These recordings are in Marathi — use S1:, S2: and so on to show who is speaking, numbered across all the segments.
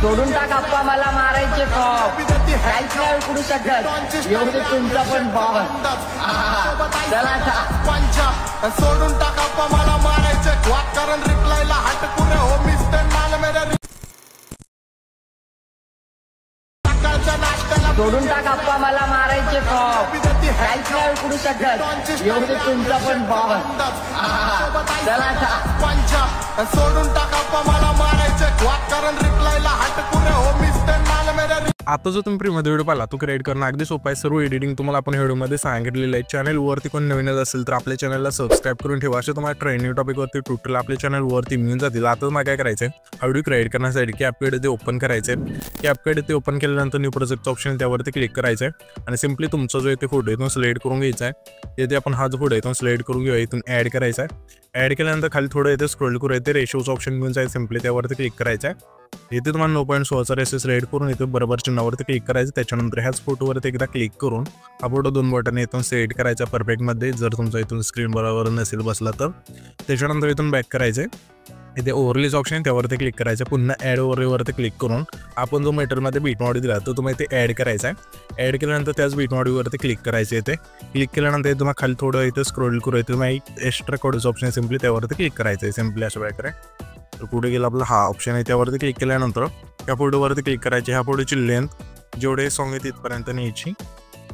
S1: सोडून टाक आप्पा मला मारायचे खॉप काहीच नाही उकडू शकत एवढे तुमचा पण बॉस चला
S2: सोडून टाक आप्पा मला मारायचे क्वाक कारण रिप्लायला हटकुरे हो मिस्टर नाल मेरे
S1: सोडून टाक आप्पा मला मारायचे खॉप काहीच नाही उकडू शकत एवढे तुमचा पण बॉस चला
S2: सोडून टाक आप्पा मला मारायचे क्वाक कारण रिप्लायला हटकुरे हो मिस्टर नाल मेरे
S3: आता जो तुम्ही फ्रीमध्ये व्हिडिओ पाहिला तो क्रिएट करणं अगदी सोपं आहे। सर्व एडिटिंग तुम्हाला आपण व्हिडिओमध्ये सांगितलेलं आहे। चॅनलवरती कोण नवीनच असेल तर आपल्या चॅनलला सबस्क्राईब करून ठेवा। असे तुम्हाला ट्रेंडिंग टॉपिकवरती टोटल आपल्या चॅनलवरती मिळून जातील। आता तुम्हाला काय करायचं आहे, हा व्हिडिओ क्रिएट करण्यासाठी कॅपकट ते ओपन करायचं आहे। कॅपकट ते ओपन केल्यानंतर न्यू प्रोजेक्टचं ऑप्शन त्यावरती क्लिक करायचं आहे आणि सिम्पली तुमचा जो इथे फोटो इथून सिलेक्ट करून घ्यायचा आहे। येथे आपण हा जो फोटो इथून सिलेक्ट करून घेऊया, इथून ॲड करायचा आहे। ॲड केल्यानंतर खाली थोडं इथे स्क्रोल करू, इथे रेशोचं ऑप्शन घेऊन जायचं, सिम्पली त्यावरती क्लिक करायचं आहे। इथे तुम्हाला 9.16चा रेशो सिलेक्ट करून इथे बरोबर चिन्हावरती क्लिक करायचं। त्याच्यानंतर ह्याच फोटोवरती एकदा क्लिक करून हा फोटो 2 बटन इथून सेट करायचा परफेक्टमध्ये, जर तुमचा इथून स्क्रीन बरोबर नसेल बसला तर। त्याच्यानंतर इथून बॅक करायचे, इथे ओव्हरलेज ऑप्शन त्यावरती क्लिक करायचं। पुन्हा ॲड ओव्हरलेवरती क्लिक करून आपण जो मेटलमध्ये बीटमॉडी दिला तो तुम्हाला इथे ॲड करायचा आहे। ॲड केल्यानंतर त्याच बीटमॉडीवरती क्लिक करायचे। इथे क्लिक केल्यानंतर तुम्हाला खाली थोडं इथे स्क्रोल करू, इथे तुम्हाला एक्स्ट्रा कोडचं ऑप्शन सिम्पली त्यावरती क्लिक करायचं आहे। सिम्पली अशा प्रकारे पुढे गेला आपला हा ऑप्शन आहे, त्यावरती क्लिक केल्यानंतर त्या फोटोवरती क्लिक करायचे। ह्या फोटोची लेंथ जेवढे सॉंग आहे तिथपर्यंत न्यायची,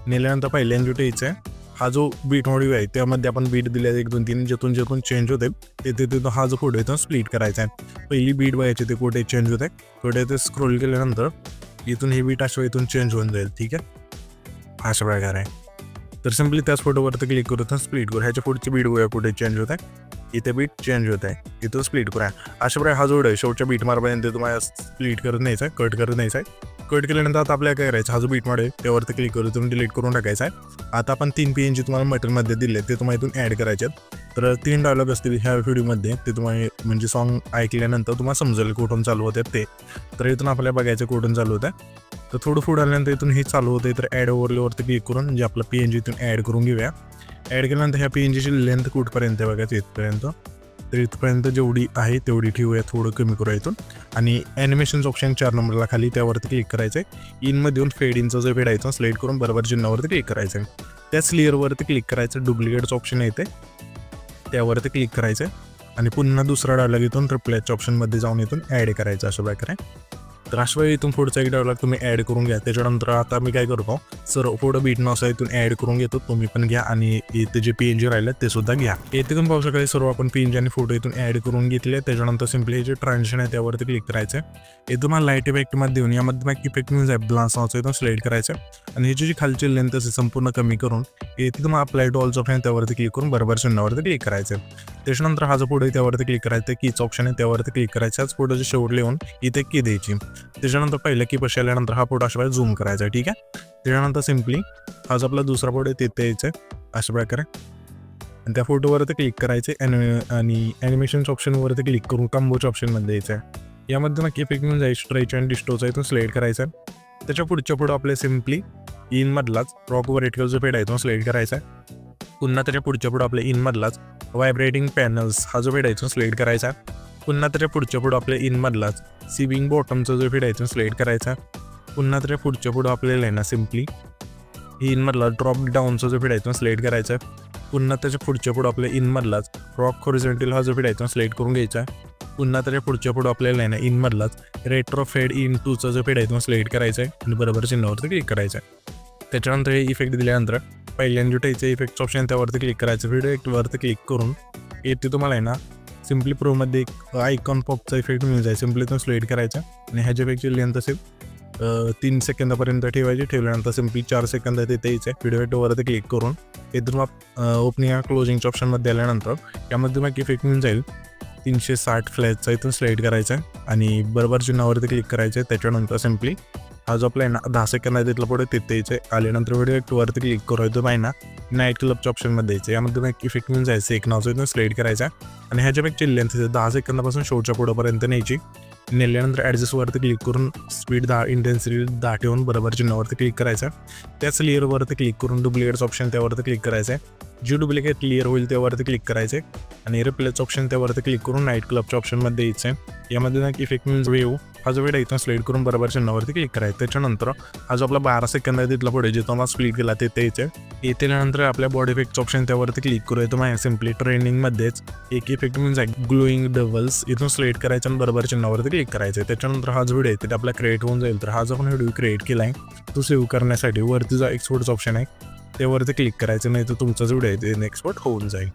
S3: नेल्यानंतर पहिल्यांदा जो टेच आहे हा जो बीट मॉड्यूल आहे त्यामध्ये आपण बीट दिले 1 2 3 जेथून चेंज होते तिथे हा जो फोटो इथून स्प्लिट करायचा आहे। पहिली बीट बघायची ते कुठे चेंज होते, कुठे ते स्क्रोल केल्यानंतर इथून ही बीट अशा इथून चेंज होऊन जाईल। ठीक आहे, अशा प्रकारे तर सिम्पली त्याच फोटोवरती क्लिक करू, तर स्प्लिट करू। ह्याच्या पुढची बीट बघूया कुठे चेंज होत आहे, इथे बीट चेंज होत आहे, इथं स्प्लिट करूया। अशा प्रकारे हा जोड आहे शेवटच्या बीट मार्पर्यंत तुम्हाला स्प्लिट करत न्यायचा आहे, कट करत न्यायचा आहे। कट केल्यानंतर आता आपल्याला काय करायचं, हा जो बीट मार्ड आहे त्यावरती क्लिक करू, तुम्ही डिलीट करून टाकायचा आहे। आता आपण 3 PNG तुम्हाला मटेरियलमध्ये दिले ते तुम्हाला इथून ॲड करायचे आहेत। तर 3 डायलॉग असतील ह्या व्हिडिओमध्ये, ते तुम्हाला म्हणजे सॉन्ग ऐकल्यानंतर तुम्हाला समजेल कुठून चालू होते ते। तर इथून आपल्याला बघायचं कुठून चालू होतं, तर थोडं पुढे आल्यानंतर इथून हे चालू होते, तर ॲड ओव्हरलेवरती क्लिक करून म्हणजे आपला PNG इथून ॲड करून घेऊया। ॲड केल्यानंतर ह्या PNGची लेंथ कुठपर्यंत आहे बघायचं, इथपर्यंत। तर इथपर्यंत जेवढी आहे तेवढी ठेवूया, थोडं कमी करूया इथून। आणि ॲनिमेशन्स ऑप्शन 4 नंबरला खाली त्यावरती क्लिक करायचं आहे। इनमध्ये येऊन फेड इनचा जो फेड आहे तो सिलेक्ट करून बरोबर चिन्हावरती क्लिक करायचं आहे। त्याच लेअरवरती क्लिक करायचं, डुप्लिकेटचं ऑप्शन येते त्यावरती क्लिक करायचं आहे आणि पुन्हा दुसरा डायलॉग इथून रिप्लायच्या ऑप्शनमध्ये जाऊन इथून ॲड करायचं अशा प्रकारे। तर अशा वेळी इथून पुढचा एक डायलॉग तुम्ही ॲड करून घ्या। त्याच्यानंतर आता मी काय करतो, सर्व फोटो बीट नॉस इथून ॲड करून घेतो, तुम्ही पण घ्या आणि इथे जे PNG राहिलं ते सुद्धा घ्या। इथे तुम्ही पाहू शकता सर्व आपण PNG आणि फोटो इथून ॲड करून घेतले। त्याच्यानंतर सिम्पली जे ट्रान्झिशन आहे त्यावरती क्लिक करायचं आहे। इथं तुम्हाला लाईट इफेक्टमध्ये देऊन यामध्ये मग इफेक्ट मिळून जाईल ब्लान्स नावाचं इथून सिलेक्ट करायचं आणि ह्याची जी खालची लेंथ असेल संपूर्ण कमी करून इथे तुम्हाला अप्लाय टू ऑलचं ऑप्शन त्यावरती क्लिक करून बरोबर चिन्हावरती क्लिक करायचं आहे। त्याच्यानंतर हा जो फोटो आहे त्यावरती क्लिक करायचं, कीचं ऑप्शन आहे त्यावरती क्लिक करायचं, ह्याच फोटोची शेवट लिहून इथे की द्यायची। त्याच्यानंतर पहिल्या की पशी आल्यानंतर हा फोटो अशा झूम करायचा आहे। ठीक आहे, त्याच्यानंतर सिम्पली हा जो आपला दुसरा फोटो आहे तिथे यायचं आहे अशा प्रकारे आणि त्या फोटोवरती क्लिक करायचे आणि ॲनिमेशन्स ऑप्शनवरती क्लिक करून कॉम्बोच्या ऑप्शनमध्ये यायचं आहे। यामध्ये मग इफेक्ट मिळून जाईल स्ट्रेच अँड डिस्टोचा इथून सिलेक्ट करायचा आहे। त्याच्या पुढच्या फोटो आपल्या सिम्पली इनमधलाच रॉक व्हर्टिकलचा फेड आहे तो सिलेक्ट करायचा आहे। पुन्हा त्याच्या पुढच्या फोटो आपल्या इनमधलाच व्हायब्रेटिंग पॅनल्स हा जो फेड आहे तो सिलेक्ट करायचा आहे। पुन्हा त्याच्या पुढच्या फोटो आपल्या इनमधलाच सीविंग बॉटमचा जो फेड आहे तो सिलेक्ट करायचा। पुन्हा त्याच्या पुढच्या फोटो आपल्याला आहे ना सिम्पली इनमधला ड्रॉप डाऊनचा जो फेड आहे तो सिलेक्ट करायचा आहे। पुन्हा त्याच्या पुढच्या फोटो आपल्या इनमधलाच रॉक हॉरिझॉन्टल हा जो फेड आहे तो सिलेक्ट करून घ्यायचा आहे। पुन्हा त्याच्या पुढच्या फोटो आपल्याला आहे ना इनमधलाच रेट्रो फेड इन 2चा जो फेड आहे तो सिलेक्ट करायचा आहे आणि बरोबर चिन्हावरती क्लिक करायचं आहे। त्याच्यानंतर हे इफेक्ट दिल्यानंतर पहिल्यांदा टाईचं इफेक्टचं ऑप्शन त्यावरती क्लिक करायचं, व्हिडिओ इफेक्टवरती क्लिक करून येथे तुम्हाला आहे ना सिम्पली प्रोमध्ये एक आयकॉन पॉपचा इफेक्ट मिळून जाईल, सिम्पली तो सिलेक्ट करायचा आणि ह्याच्या इफेक्टची लेंथ असेल 3 सेकंदापर्यंत ठेवायची। ठेवल्यानंतर सिम्पली 4 सेकंद तिथे यायचं आहे, व्हिडिओ इफेक्टवरती क्लिक करून इथून मग ओपनिंग या क्लोजिंगच्या ऑप्शनमध्ये आल्यानंतर यामध्ये मग इफेक्ट मिळून जाईल 360 फ्लॅशचा इथून सिलेक्ट करायचा आहे आणि बरोबर चिन्हावरती क्लिक करायचं आहे। त्याच्यानंतर सिम्पली हा जो आपला आहे ना 10 सेकंद आहे तिथला पुढे तिथे यायचं आहे। आल्यानंतर व्हिडिओ इफेक्टवरती क्लिक करायचं आहे ना नाईट क्लबच्या ऑप्शनमध्ये यायचं, यामध्ये मग इफेक्ट मिळून जायचं एक नावचं इथून सिलेक्ट करायचा आणि ह्याच्या पेक्षा लेंथ 10 सेकंदापासून शेवटच्या पुढेपर्यंत न्यायची। नेल्यानंतर ॲडजस्टवरती क्लिक करून स्पीड 10 इंटेन्सिटी 10 ठेवून बरोबर चिन्हावरती क्लिक करायचं। त्याच लेअरवरती क्लिक करून डुप्लिकेट्स ऑप्शन त्यावरती क्लिक करायचं आहे जी डुप्लिकेट क्लिअर होईल त्यावरती क्लिक करायचे आणि रिप्लेस ऑप्शन त्यावरती क्लिक करून नाईट क्लबच्या ऑप्शनमध्ये यायचं आहे. यामध्ये ना की इफेक्ट मीन्स वेव हा जो वेळ इथून सिलेक्ट करून बरोबर चिन्हावरती क्लिक करायचं. त्याच्यानंतर हा जो आपला 12 सेकंद आहे तिथला पुढे जिथं मला स्प्लिट केला तिथे यायचं. येथे नंतर आपल्या बॉडी इफेक्ट ऑप्शन त्यावरती क्लिक करू येतो. माझ्या सिम्पली ट्रेंडिंगमध्येच एक इफेक्ट मीन्स ग्लोईंग डबल्स इथून सिलेक्ट करायचं आणि बरोबर चिन्हावरती क्लिक करायचं. त्याच्यानंतर हा जो व्हिडिओ आहे तिथे आपला क्रिएट होऊन जाईल. तर हा जो आपण व्हिडिओ क्रिएट केला आहे तो सेव्ह करण्यासाठी वरती जो एक्सपोर्टचा ऑप्शन आहे त्यावरती क्लिक करायचं, नाही तर तुमचा जो व्हिडिओ आहे ते एक्सपोर्ट होऊन जाईल.